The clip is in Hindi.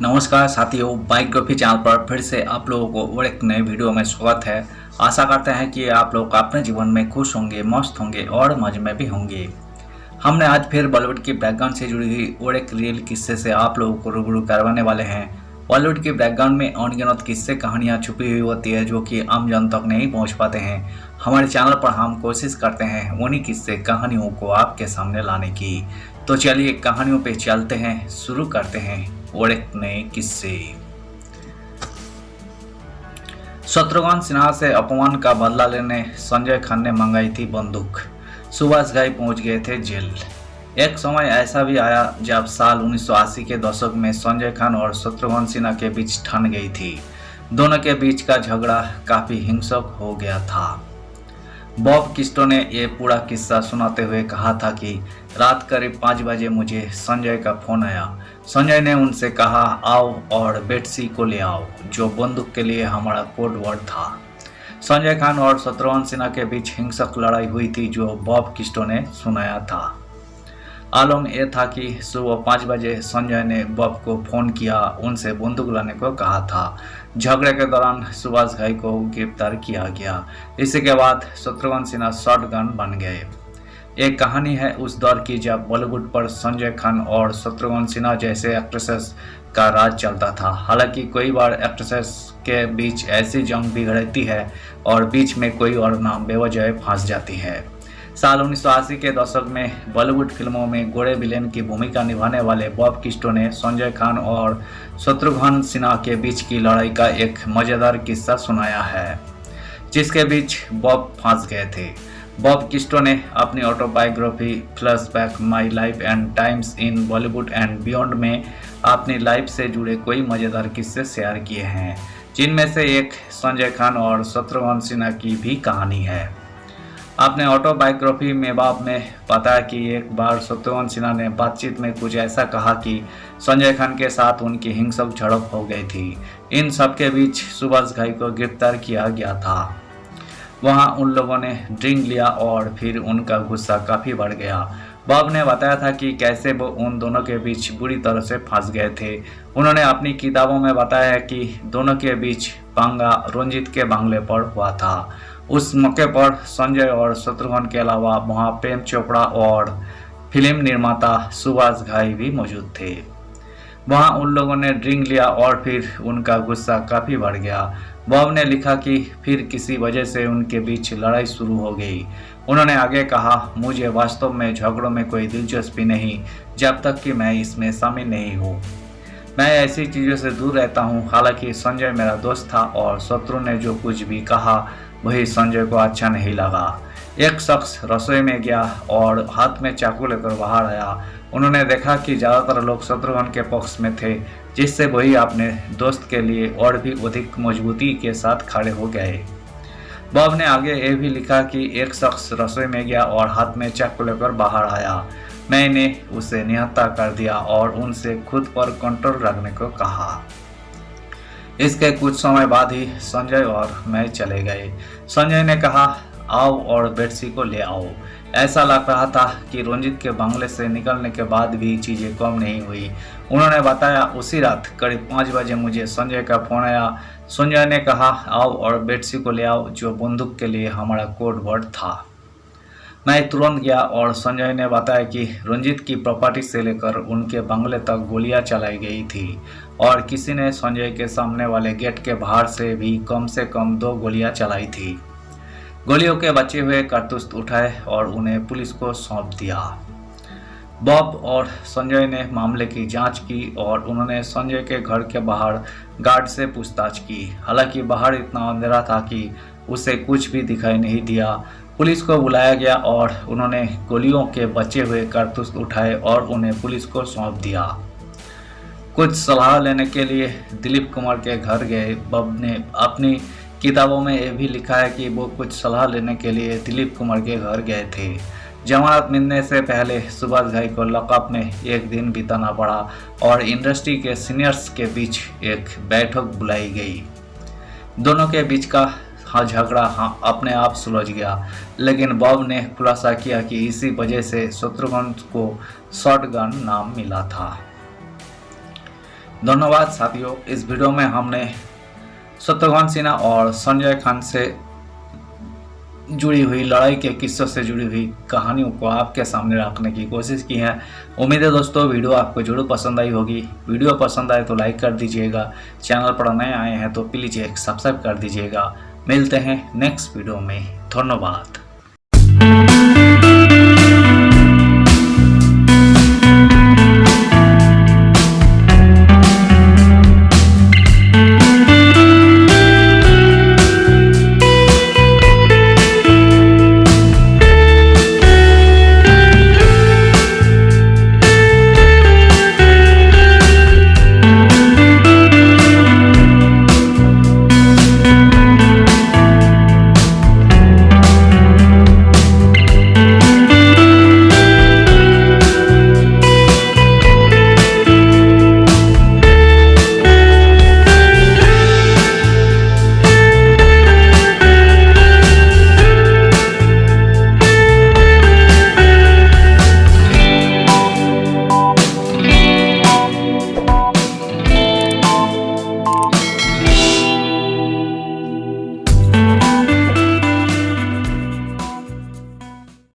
नमस्कार साथियों, बायोग्राफी चैनल पर फिर से आप लोगों को और एक नए वीडियो में स्वागत है। आशा करते हैं कि आप लोग अपने जीवन में खुश होंगे, मस्त होंगे और मजे में भी होंगे। हमने आज फिर बॉलीवुड की बैकग्राउंड से जुड़ी हुई और एक रियल किस्से से आप लोगों को रूबरू करवाने वाले हैं। बॉलीवुड के बैकग्राउंड में अनगिनत किस्से कहानियाँ छुपी हुई होती है जो कि आम जन तक नहीं पहुँच पाते हैं। हमारे चैनल पर हम कोशिश करते हैं उन्हीं किस्से कहानियों को आपके सामने लाने की। तो चलिए कहानियों पे चलते हैं, शुरू करते हैं और एक नए किस्से। शत्रुघ्न सिन्हा से अपमान का बदला लेने संजय खान ने मंगाई थी बंदूक। सुभाष घाई पहुंच गए थे जेल। एक समय ऐसा भी आया जब साल 1980 के दशक में संजय खान और शत्रुघ्न सिन्हा के बीच ठन गई थी। दोनों के बीच का झगड़ा काफी हिंसक हो गया था। बॉब किस्टो ने ये पूरा किस्सा सुनाते हुए कहा था कि रात करीब 5 बजे मुझे संजय का फोन आया। संजय ने उनसे कहा, आओ और बेटसी को ले आओ, जो बंदूक के लिए हमारा कोड वर्ड था। संजय खान और शत्रुघ्न सिन्हा के बीच हिंसक लड़ाई हुई थी जो बॉब किस्टो ने सुनाया था। आलम यह था कि सुबह 5 बजे संजय ने बॉब को फोन किया, उनसे बंदूक लाने को कहा था। झगड़े के दौरान सुभाष घाई को गिरफ्तार किया गया। इसी के बाद शत्रुघ्न सिन्हा शॉटगन बन गए। एक कहानी है उस दौर की जब बॉलीवुड पर संजय खान और शत्रुघ्न सिन्हा जैसे एक्ट्रेसेस का राज चलता था। हालांकि कई बार एक्ट्रेसेस के बीच ऐसी जंग बिगड़ती है और बीच में कोई और नाम बेवजह फंस जाती है। साल 1980 के दशक में बॉलीवुड फिल्मों में गोरे विलेन की भूमिका निभाने वाले बॉब किस्टो ने संजय खान और शत्रुघ्न सिन्हा के बीच की लड़ाई का एक मजेदार किस्सा सुनाया है, जिसके बीच बॉब फंस गए थे। बॉब किस्टो ने अपनी autobiography flashback my life and times in Bollywood and beyond में अपनी लाइफ से जुड़े कई मजेदार किस्से शेयर किए हैं, जिनमें से एक संजय खान और शत्रुघ्न सिन्हा की भी कहानी है। आपने ऑटोबायोग्राफी में बाब में बताया कि एक बार शत्रुघ्न सिन्हा ने बातचीत में कुछ ऐसा कहा कि संजय खान के साथ उनकी हिंसक झड़प हो गई थी। इन सब के बीच सुभाष घाई को गिरफ्तार किया गया था। वहां उन लोगों ने ड्रिंक लिया और फिर उनका गुस्सा काफ़ी बढ़ गया। बॉब ने बताया था कि कैसे वो उन दोनों के बीच बुरी तरह से फंस गए थे। उन्होंने अपनी किताबों में बताया है कि दोनों के बीच पंगा रंजीत के बंगले पर हुआ था। उस मौके पर संजय और शत्रुघ्न के अलावा वहां प्रेम चोपड़ा और फिल्म निर्माता सुभाष घाई भी मौजूद थे। वहां उन लोगों ने ड्रिंक लिया और फिर उनका गुस्सा काफ़ी बढ़ गया। बॉब ने लिखा कि फिर किसी वजह से उनके बीच लड़ाई शुरू हो गई। उन्होंने आगे कहा, मुझे वास्तव में झगड़ों में कोई दिलचस्पी नहीं जब तक कि मैं इसमें शामिल नहीं हूँ। मैं ऐसी चीज़ों से दूर रहता हूँ। हालांकि संजय मेरा दोस्त था और शत्रु ने जो कुछ भी कहा वही संजय को अच्छा नहीं लगा। एक शख्स रसोई में गया और हाथ में चाकू लेकर बाहर आया। उन्होंने देखा कि ज़्यादातर लोग शत्रुघ्न के पक्ष में थे, जिससे वही अपने दोस्त के लिए और भी अधिक मजबूती के साथ खड़े हो गए। बॉब ने आगे ये भी लिखा कि एक शख्स रसोई में गया और हाथ में चाकू लेकर बाहर आया। मैंने उसे निहत्था कर दिया और उनसे खुद पर कंट्रोल रखने को कहा। इसके कुछ समय बाद ही संजय और मैं चले गए। संजय ने कहा, आओ और बेटसी को ले आओ। ऐसा लग रहा था कि रंजीत के बंगले से निकलने के बाद भी चीज़ें कम नहीं हुई। उन्होंने बताया, उसी रात करीब 5 बजे मुझे संजय का फोन आया। संजय ने कहा, आओ और बेटसी को ले आओ, जो बंदूक के लिए हमारा कोड वर्ड था। मैं तुरंत गया और संजय ने बताया कि रंजीत की प्रॉपर्टी से लेकर उनके बंगले तक गोलियां चलाई गई थी और किसी ने संजय के सामने वाले गेट के बाहर से भी कम से कम 2 गोलियां चलाई थी। गोलियों के बचे हुए कारतूस उठाए और उन्हें पुलिस को सौंप दिया। बॉब और संजय ने मामले की जांच की और उन्होंने संजय के घर के बाहर गार्ड से पूछताछ की। हालांकि बाहर इतना अंधेरा था कि उसे कुछ भी दिखाई नहीं दिया। पुलिस को बुलाया गया और उन्होंने गोलियों के बचे हुए कारतूस उठाए और उन्हें पुलिस को सौंप दिया। कुछ सलाह लेने के लिए दिलीप कुमार के घर गए। बॉब ने अपनी किताबों में यह भी लिखा है कि वो कुछ सलाह लेने के लिए दिलीप कुमार के घर गए थे। जमानत मिलने से पहले सुभाष घाई को लॉकअप में एक दिन बिताना पड़ा और इंडस्ट्री के सीनियर्स के बीच एक बैठक बुलाई गई। दोनों के बीच का झगड़ा अपने आप सुलझ गया, लेकिन बॉब ने खुलासा किया कि इसी वजह से शत्रुघ्न को शॉटगन नाम मिला था। धन्यवाद साथियों। इस वीडियो में हमने शत्रुघ्न सिन्हा और संजय खान से जुड़ी हुई लड़ाई के किस्सों से जुड़ी हुई कहानियों को आपके सामने रखने की कोशिश की है। उम्मीद है दोस्तों वीडियो आपको जरूर पसंद आई होगी। वीडियो पसंद आए तो लाइक कर दीजिएगा, चैनल पर नए आए हैं तो प्लीज़ एक सब्सक्राइब कर दीजिएगा। मिलते हैं नेक्स्ट वीडियो में। धन्यवाद।